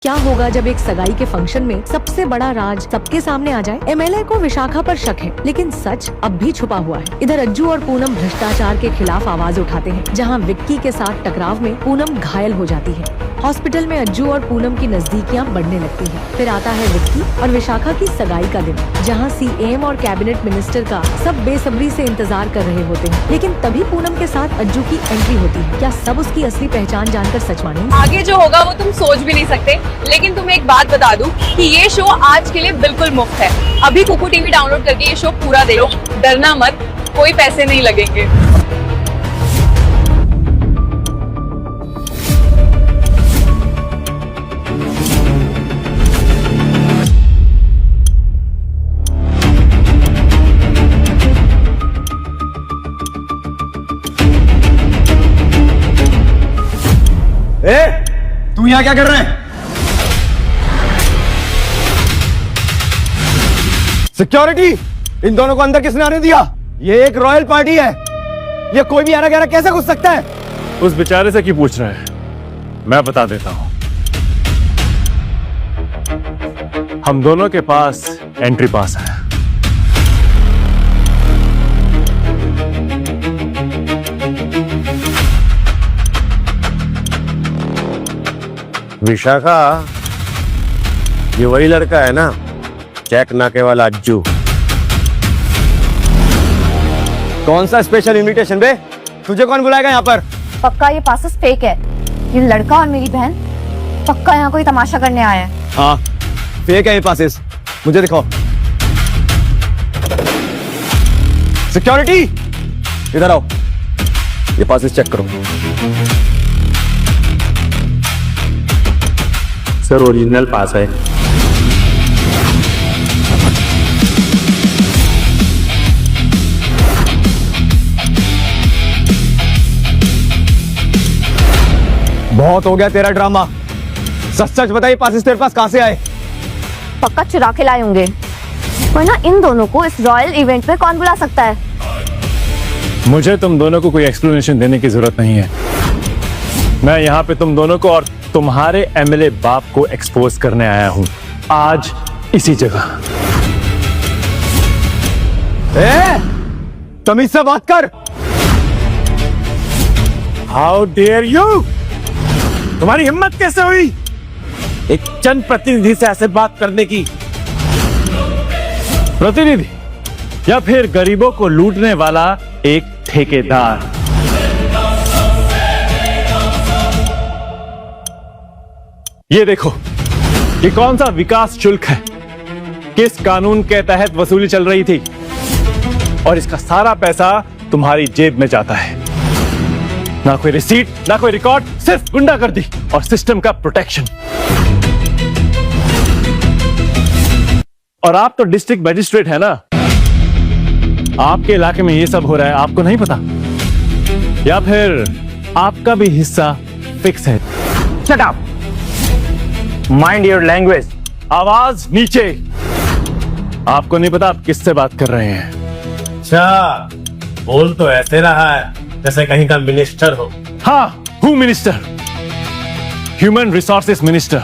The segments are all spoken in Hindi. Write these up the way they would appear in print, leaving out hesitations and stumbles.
क्या होगा जब एक सगाई के फंक्शन में सबसे बड़ा राज सबके सामने आ जाए। एमएलए को विशाखा पर शक है, लेकिन सच अब भी छुपा हुआ है। इधर अज्जू और पूनम भ्रष्टाचार के खिलाफ आवाज उठाते हैं, जहां विक्की के साथ टकराव में पूनम घायल हो जाती है। हॉस्पिटल में अज्जू और पूनम की नजदीकियां बढ़ने लगती हैं। फिर आता है विक्की और विशाखा की सगाई का दिन, जहां सीएम और कैबिनेट मिनिस्टर का सब बेसब्री से इंतजार कर रहे होते हैं। लेकिन तभी पूनम के साथ अज्जू की एंट्री होती है। क्या सब उसकी असली पहचान जानकर सच मानेंगे? आगे जो होगा वो तुम सोच भी नहीं सकते। लेकिन तुम्हें एक बात बता दूं कि ये शो आज के लिए बिल्कुल मुफ्त है। अभी कुकू टीवी डाउनलोड करके ये शो पूरा देखो, डरना मत, कोई पैसे नहीं लगेंगे। तू यहाँ क्या कर रहा है? सिक्योरिटी, इन दोनों को अंदर किसने आने दिया? ये एक रॉयल पार्टी है, ये कोई भी आना गहरा कैसे घुस सकता है? उस बेचारे से क्यों पूछ रहे हैं? मैं बता देता हूं। हम दोनों के पास एंट्री पास है। विशाखा, ये वही लड़का है ना, चेक नाके वाला अज्जू? कौन सा स्पेशल इनविटेशन बे? तुझे कौन बुलाएगा यहाँ पर? पक्का ये पासेस फेक है। ये लड़का और मेरी बहन पक्का यहाँ कोई तमाशा करने आया है। हाँ, फेक है ये पासेस। मुझे दिखाओ। सिक्योरिटी, इधर आओ, ये पासेस चेक करो। सर, ओरिजिनल पास है। बहुत हो गया तेरा ड्रामा। सच सच बताइए, पासेस तेरे पास कहां से आए? पक्का चुरा के लाए होंगे, वरना इन दोनों को इस रॉयल इवेंट में कौन बुला सकता है? मुझे तुम दोनों को कोई एक्सप्लेनेशन देने की जरूरत नहीं है। मैं यहाँ पे तुम दोनों को और तुम्हारे एमएलए बाप को एक्सपोज करने आया हूँ, आज इसी जगह। तमीज से बात कर। How dare you! तुम्हारी हिम्मत कैसे हुई एक चंद प्रतिनिधि से ऐसे बात करने की? प्रतिनिधि या फिर गरीबों को लूटने वाला एक ठेकेदार? ये देखो, ये कौन सा विकास शुल्क है, किस कानून के तहत वसूली चल रही थी, और इसका सारा पैसा तुम्हारी जेब में जाता है। ना कोई रिसीट, ना कोई रिकॉर्ड, सिर्फ गुंडागर्दी और सिस्टम का प्रोटेक्शन। और आप तो डिस्ट्रिक्ट मजिस्ट्रेट है ना, आपके इलाके में ये सब हो रहा है, आपको नहीं पता? या फिर आपका भी हिस्सा फिक्स है? Shut up, mind your language. आवाज नीचे। आपको नहीं पता आप किससे बात कर रहे हैं? अच्छा, बोल तो ऐसे रहा है जैसे कहीं का मिनिस्टर हो। हाँ, हूं minister, human resources minister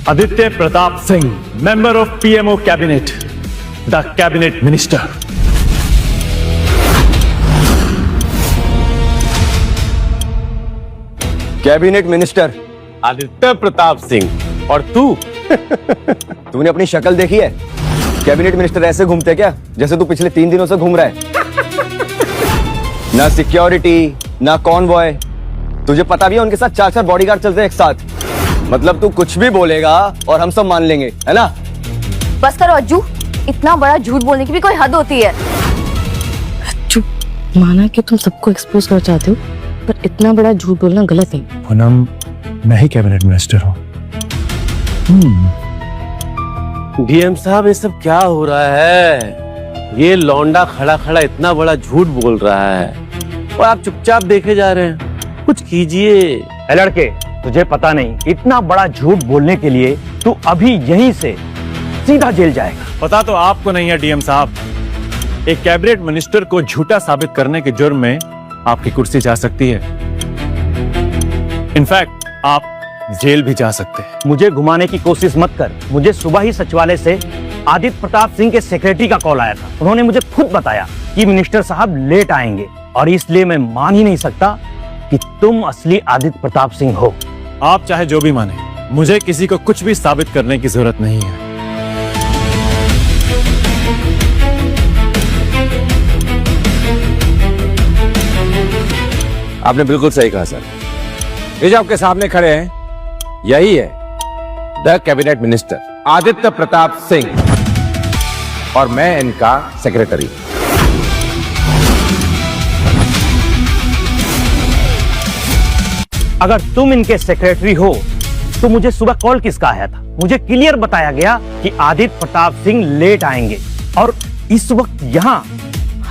Aditya Pratap Singh, member of PMO cabinet, the cabinet minister. Cabinet minister Aditya Pratap Singh. और तू? तूने अपनी शक्ल देखी है? कैबिनेट मिनिस्टर ऐसे घूमते क्या, जैसे तू पिछले 3 दिनों से घूम रहा है? ना सिक्योरिटी, ना कॉनवॉय। तुझे पता भी है उनके साथ 4-4 बॉडीगार्ड चलते हैं एक साथ। मतलब तू कुछ भी बोलेगा और हम सब मान लेंगे, है ना? बस करो अज्जू, इतना बड़ा झूठ बोलने की भी कोई हद होती है। अज्जू, माना कि तुम सबको एक्सपोज करना चाहते हो, पर इतना बड़ा झूठ बोलना गलत है। पूनम, मैं ही कैबिनेट मिनिस्टर हूं। डीएम साहब, ये सब क्या हो रहा है? ये लौंडा खड़ा खड़ा इतना बड़ा झूठ बोल रहा है और आप चुपचाप देखे जा रहे हैं। कुछ कीजिए। लड़के, तुझे पता नहीं, इतना बड़ा झूठ बोलने के लिए तू अभी यहीं से सीधा जेल जाएगा। पता तो आपको नहीं है डीएम साहब, एक कैबिनेट मिनिस्टर को झूठा साबित करने के जुर्म में आपकी कुर्सी जा सकती है। इनफैक्ट आप जेल भी जा सकते हैं। मुझे घुमाने की कोशिश मत कर। मुझे सुबह ही सचिवालय से आदित्य प्रताप सिंह के सेक्रेटरी का कॉल आया था। उन्होंने मुझे खुद बताया कि मिनिस्टर साहब लेट आएंगे, और इसलिए मैं मान ही नहीं सकता कि तुम असली आदित्य प्रताप सिंह हो। आप चाहे जो भी माने, मुझे किसी को कुछ भी साबित करने की जरूरत नहीं है। आपने बिल्कुल सही कहा सर। ये जो आपके सामने खड़े हैं, यही है the cabinet minister Aditya Pratap Singh, और मैं इनका सेक्रेटरी। अगर तुम इनके सेक्रेटरी हो तो मुझे सुबह कॉल किसका आया था? मुझे क्लियर बताया गया कि आदित्य प्रताप सिंह लेट आएंगे, और इस वक्त यहाँ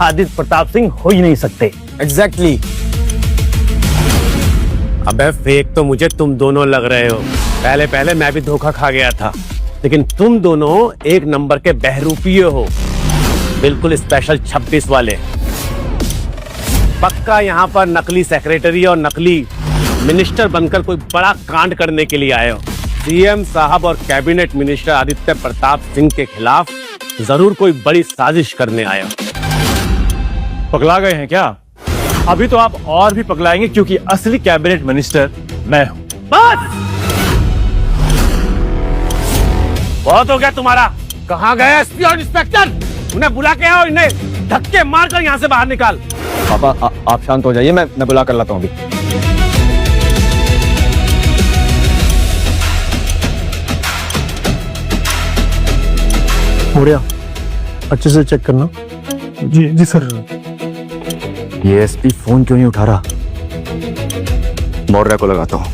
आदित्य प्रताप सिंह हो ही नहीं सकते। एग्जैक्टली। अबे फेक तो मुझे तुम दोनों लग रहे हो। पहले पहले मैं भी धोखा खा गया था, लेकिन तुम दोनों एक नंबर के बहरूपिये हो, बिल्कुल स्पेशल 26 वाले। पक्का यहाँ पर नकली सेक्रेटरी और नकली मिनिस्टर बनकर कोई बड़ा कांड करने के लिए आए हो। सीएम साहब और कैबिनेट मिनिस्टर आदित्य प्रताप सिंह के खिलाफ जरूर कोई बड़ी साजिश करने आए हो। पगला गए हैं क्या? अभी तो आप और भी पगलाएंगे, क्योंकि असली कैबिनेट मिनिस्टर मैं हूं। बस बहुत हो गया तुम्हारा। कहाँ गए एसपी और इंस्पेक्टर? उन्हें बुला के आओ, इन्हें धक्के मारकर यहाँ से बाहर निकाल। पापा आप शांत हो जाइए, मैं बुला कर लाता हूँ अभी। बढ़िया, अच्छे से चेक करना। जी जी सर। ये एसपी फोन क्यों नहीं उठा रहा? मौर्य को लगाता हूँ।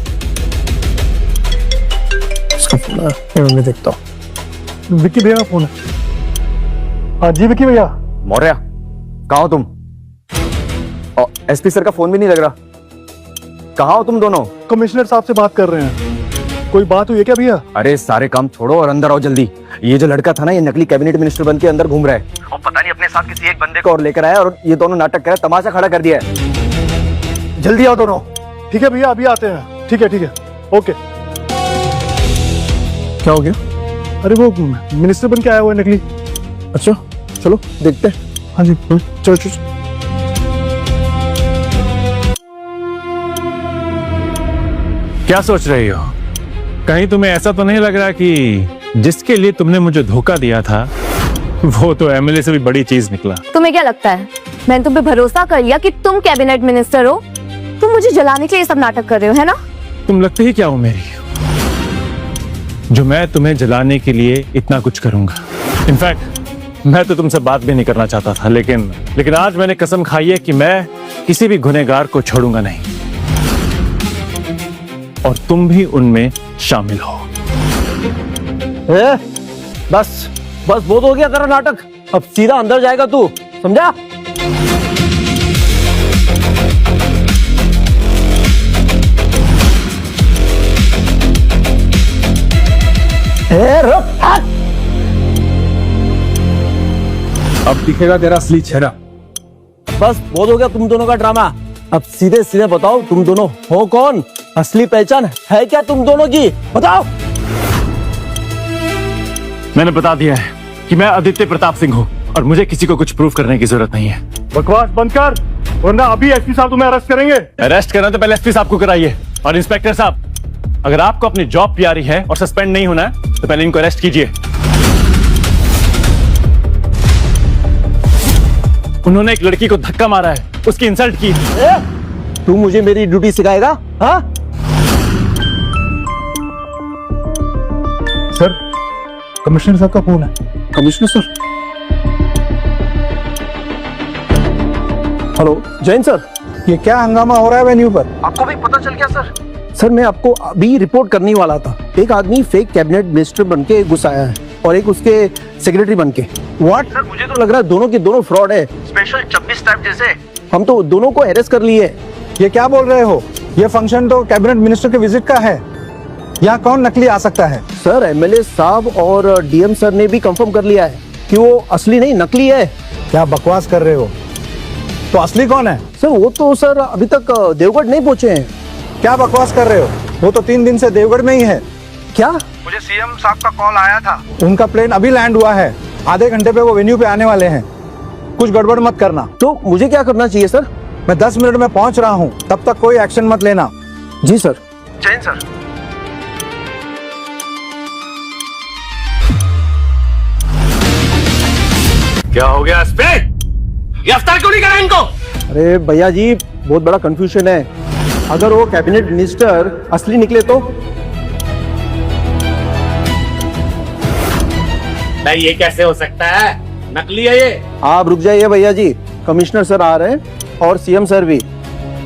उसका फोन है, मैं देखता हूँ। विक्की भैया का फोन है। हाँ जी विक्की भैया। मौर्य कहाँ हो तुम? एसपी सर का फोन भी नहीं लग रहा। कहाँ हो तुम दोनों? कमिश्नर साहब से बात कर रहे हैं। कोई बात हुई है क्या भैया? अरे सारे काम छोड़ो और अंदर आओ जल्दी। ये जो लड़का था ना, ये नकली कैबिनेट मिनिस्टर बन के अंदर घूम रहा है, और पता नहीं अपने साथ किसी एक बंदे को और लेकर आया, और ये दोनों नाटक कर रहे, तमाशा खड़ा कर दिया है। जल्दी आओ दोनों। ठीक है भैया, अभी आते हैं। ठीक है ओके। क्या हो गया? अरे वो मिनिस्टर बन के आया हुआ है नकली। अच्छा चलो देखते हैं। हाँ जी चलो चलो। क्या सोच रही हो? कहीं तुम्हें ऐसा तो नहीं लग रहा कि जिसके लिए तुमने मुझे धोखा दिया था वो तो एमएलए से भी बड़ी चीज निकला? तुम्हें क्या लगता है मैंने तुम पे भरोसा कर लिया कि तुम कैबिनेट मिनिस्टर हो? तुम मुझे जलाने के लिए सब नाटक कर रहे हो, है ना? तुम लगते ही क्या हो मेरी, जो मैं तुम्हें जलाने के लिए इतना कुछ करूंगा। इनफैक्ट मैं तो तुमसे बात भी नहीं करना चाहता था, लेकिन आज मैंने कसम खाई है कि मैं किसी भी गुनहगार को छोड़ूंगा नहीं, और तुम भी उनमें शामिल हो। बस बहुत हो गया तेरा नाटक। अब सीधा अंदर जाएगा तू, समझा? अब दिखेगा तेरा असली चेहरा। बस बहुत हो गया तुम दोनों का ड्रामा। अब सीधे सीधे बताओ, तुम दोनों हो कौन? असली पहचान है क्या तुम दोनों की? बताओ। मैंने बता दिया है कि मैं आदित्य प्रताप सिंह हूँ, और मुझे किसी को कुछ प्रूफ करने की जरूरत नहीं है। बकवास बंद कर, वरना अभी एसपी साहब तुम्हें अरेस्ट करेंगे। अरेस्ट करना तो पहले एसपी साहब को कराइए। और इंस्पेक्टर साहब, अगर आपको अपनी जॉब प्यारी है और सस्पेंड नहीं होना है तो पहले इनको अरेस्ट कीजिए। उन्होंने एक लड़की को धक्का मारा है, उसकी इंसल्ट की। तू मुझे मेरी ड्यूटी सिखाएगा? हाँ सर, कमिश्नर साहब का फोन है। Commissioner sir. Hello Jain sir, ये क्या हंगामा हो रहा है वेन्यू पर? आपको भी पता चल गया सर? सर मैं आपको अभी रिपोर्ट करने वाला था। एक आदमी फेक कैबिनेट मिनिस्टर बनके घुस आया है, और एक उसके सेक्रेटरी बनके। व्हाट? सर मुझे तो लग रहा है दोनों के दोनों फ्रॉड है, स्पेशल 26 टाइप जैसे। हम तो दोनों को अरेस्ट कर लिए। ये क्या बोल रहे हो? ये फंक्शन तो कैबिनेट मिनिस्टर के विजिट का है, यहाँ कौन नकली आ सकता है? सर एमएलए साहब और डीएम सर ने भी कंफर्म कर लिया है कि वो असली नहीं नकली है। क्या बकवास कर रहे हो? तो असली कौन है? सर वो तो सर अभी तक देवगढ़ नहीं पहुंचे हैं। क्या बकवास कर रहे हो? वो तो 3 दिन से देवगढ़ में ही है। क्या? मुझे सीएम साहब का कॉल आया था। उनका प्लेन अभी लैंड हुआ है, आधे घंटे पे वो वेन्यू पे आने वाले हैं। कुछ गड़बड़ मत करना। तो मुझे क्या करना चाहिए सर? मैं 10 मिनट में पहुंच रहा हूँ, तब तक कोई एक्शन मत लेना। जी सर। जैन सर। क्या हो गया इस पे? गिरफ्तार क्यों नहीं करा इनको? अरे भैया जी, बहुत बड़ा कंफ्यूजन है। अगर वो कैबिनेट मिनिस्टर असली निकले तो? नहीं, ये कैसे हो सकता है? नकली है ये। आप रुक जाइए भैया जी, कमिश्नर सर आ रहे हैं और सीएम सर भी।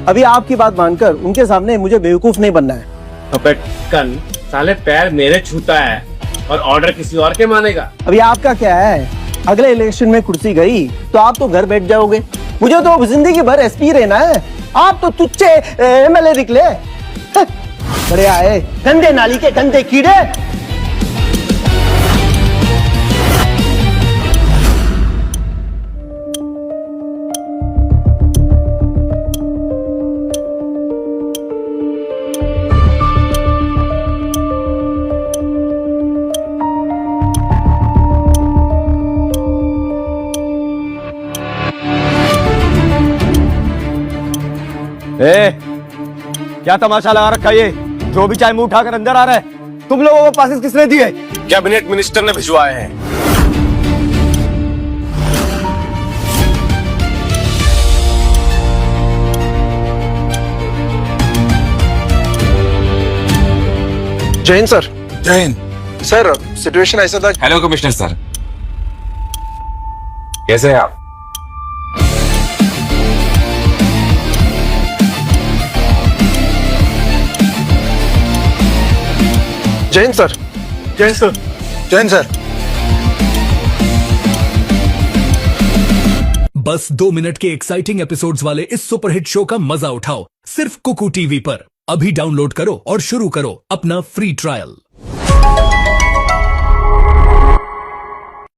अभी आपकी बात मानकर उनके सामने मुझे बेवकूफ नहीं बनना है। अबे कल साले पैर मेरे छूता है और ऑर्डर किसी और के मानेगा। अभी आपका क्या है, अगले इलेक्शन में कुर्सी गई तो आप तो घर बैठ जाओगे। मुझे तो जिंदगी भर एसपी रहना है। आप तो तुच्चे एमएलए निकले। बड़े आए गंदे नाली के गंदे कीड़े। क्या तमाशा लगा रखा है ये? जो भी चाय मुंह उठाकर अंदर आ रहा है। तुम लोगों को पासेस किसने दिए? कैबिनेट मिनिस्टर ने भिजवाए हैं। Jain sir. Jain sir, situation ऐसा था। हेलो कमिश्नर सर, कैसे हैं आप? Jain sir. Jain sir. Jain sir. बस 2 मिनट के एक्साइटिंग एपिसोड्स वाले इस सुपरहिट शो का मजा उठाओ सिर्फ कुकू टीवी पर। अभी डाउनलोड करो और शुरू करो अपना फ्री ट्रायल।